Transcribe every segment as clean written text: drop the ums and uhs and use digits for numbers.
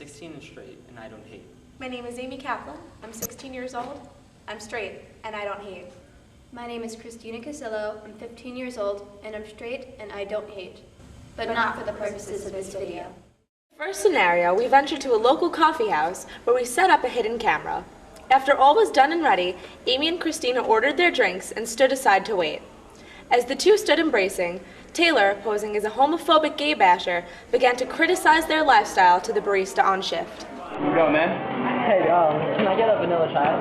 16 and straight, and I don't hate. My name is Aimee Kaplan. I'm 16 years old. I'm straight, and I don't hate. My name is Christina Casillo. I'm 15 years old, and I'm straight, and I don't hate. But not for the purposes of this video. First scenario, we ventured to a local coffee house where we set up a hidden camera. After all was done and ready, Aimee and Christina ordered their drinks and stood aside to wait. As the two stood embracing, Taylor, posing as a homophobic gay basher, began to criticize their lifestyle to the barista on shift. Go, man. Hey, can I get a vanilla chai?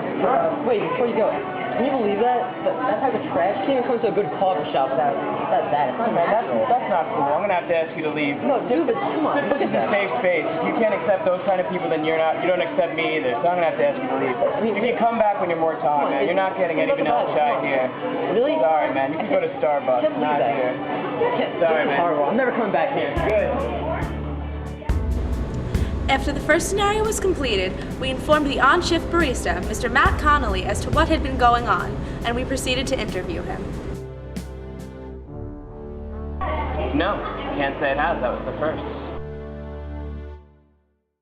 Wait, before you go, can you believe that? That type of trash can't even come to a good coffee shop. That's bad. It's not natural. That's not cool. I'm gonna have to ask you to leave. No, dude, but come on. This is a safe space. If you can't accept those kind of people, then you don't accept me either. So I'm gonna have to ask you to leave. You can come back when you're more time, man. You're not getting any vanilla chai here. Really? Sorry, man. You can go to Starbucks, not here. Sorry, man. Horrible. I'm never coming back here. Good. After the first scenario was completed, we informed the on-shift barista, Mr. Matt Connolly, as to what had been going on, and we proceeded to interview him. No, can't say it has. That was the first.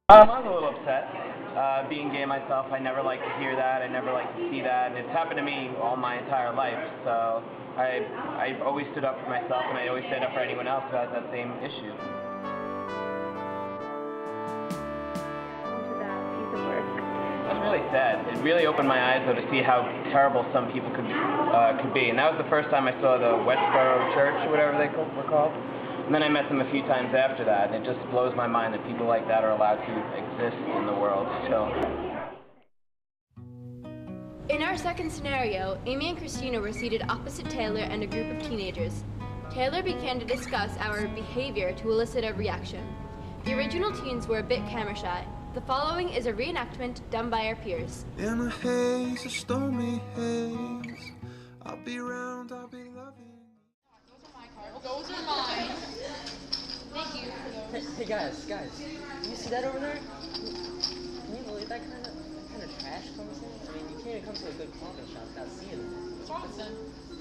I was a little upset. Being gay myself, I never like to hear that. I never like to see that. It's happened to me all my entire life. So I always stood up for myself, and I always stand up for anyone else who has that same issue. That's really sad. It really opened my eyes though to see how terrible some people could be. And that was the first time I saw the Westboro Church, or whatever they were called. And then I met them a few times after that, and it just blows my mind that people like that are allowed to exist in the world still. In our second scenario, Aimee and Christina were seated opposite Taylor and a group of teenagers. Taylor began to discuss our behavior to elicit a reaction. The original teens were a bit camera shy. The following is a reenactment done by our peers. In a haze, a stormy haze, I'll be around, I'll be loving. Those are mine. Thank you for those. Hey guys, you see that over there? Can you believe that kind of trash comes in? I mean, you can't even come to a good coffee shop without seeing it. What's wrong with them?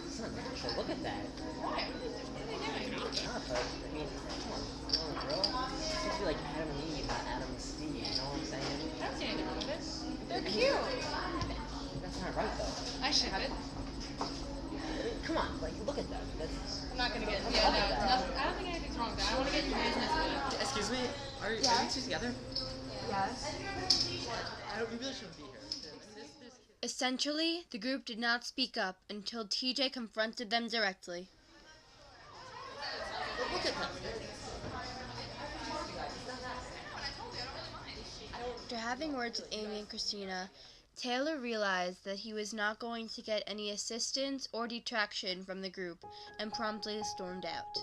It's not natural. Look at that. Why? What are they doing? Not, but I mean, come on, you know, girl. It's supposed to be like Adam and Eve, not Adam and Steve. You know what I'm saying? I don't see anything wrong with it. They're cute. That's not right though. I ship it. Come on, like look at that. I'm not gonna get. Yeah, no. I don't think anything's wrong with that. I want to get your business with it. Excuse me, are you two together? Yes. We really shouldn't be here. Essentially, the group did not speak up until TJ confronted them directly. Look at that. After having words with Aimee and Christina, Taylor realized that he was not going to get any assistance or detraction from the group and promptly stormed out.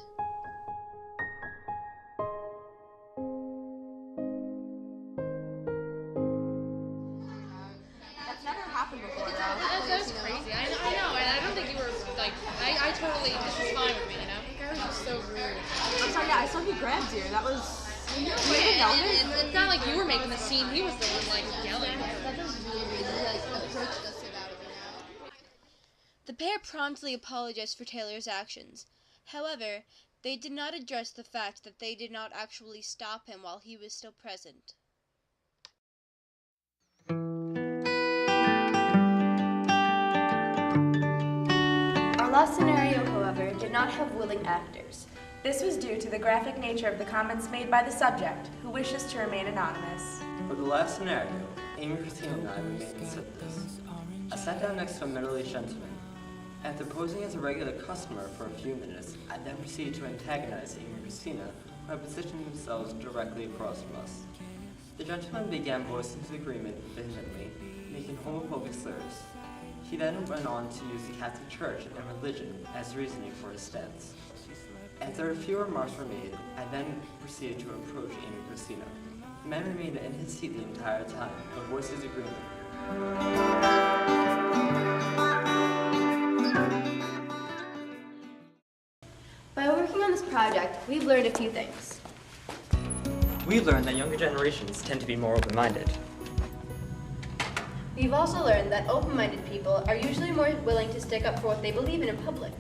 That's never happened before, though. That's crazy. I know, and I don't think you were like. I totally. This is fine with me, you know. That guy was just so rude. I'm sorry, yeah, I saw he grabbed you. That was... Yeah, and it's not like you were making the scene. He was the one like yelling. The pair promptly apologized for Taylor's actions. However, they did not address the fact that they did not actually stop him while he was still present. Our last scenario, however, did not have willing actors. This was due to the graphic nature of the comments made by the subject, who wishes to remain anonymous. For the last scenario, Aimee, Christina, and I remained and said this. I sat down next to a middle-aged gentleman. After posing as a regular customer for a few minutes, I then proceeded to antagonize Aimee and Christina, who had positioned themselves directly across from us. The gentleman began voicing his agreement vehemently, making homophobic slurs. He then went on to use the Catholic Church and religion as reasoning for his stance. After a few remarks were made, I then proceeded to approach Aimee and Christina. The man remained in his seat the entire time, but voiced his agreement. By working on this project, we've learned a few things. We learned that younger generations tend to be more open-minded. We've also learned that open-minded people are usually more willing to stick up for what they believe in public.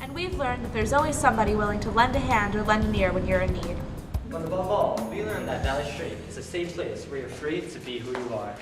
And we've learned that there's always somebody willing to lend a hand or lend an ear when you're in need. But above all, we learned that Valley Stream is a safe place where you're free to be who you are.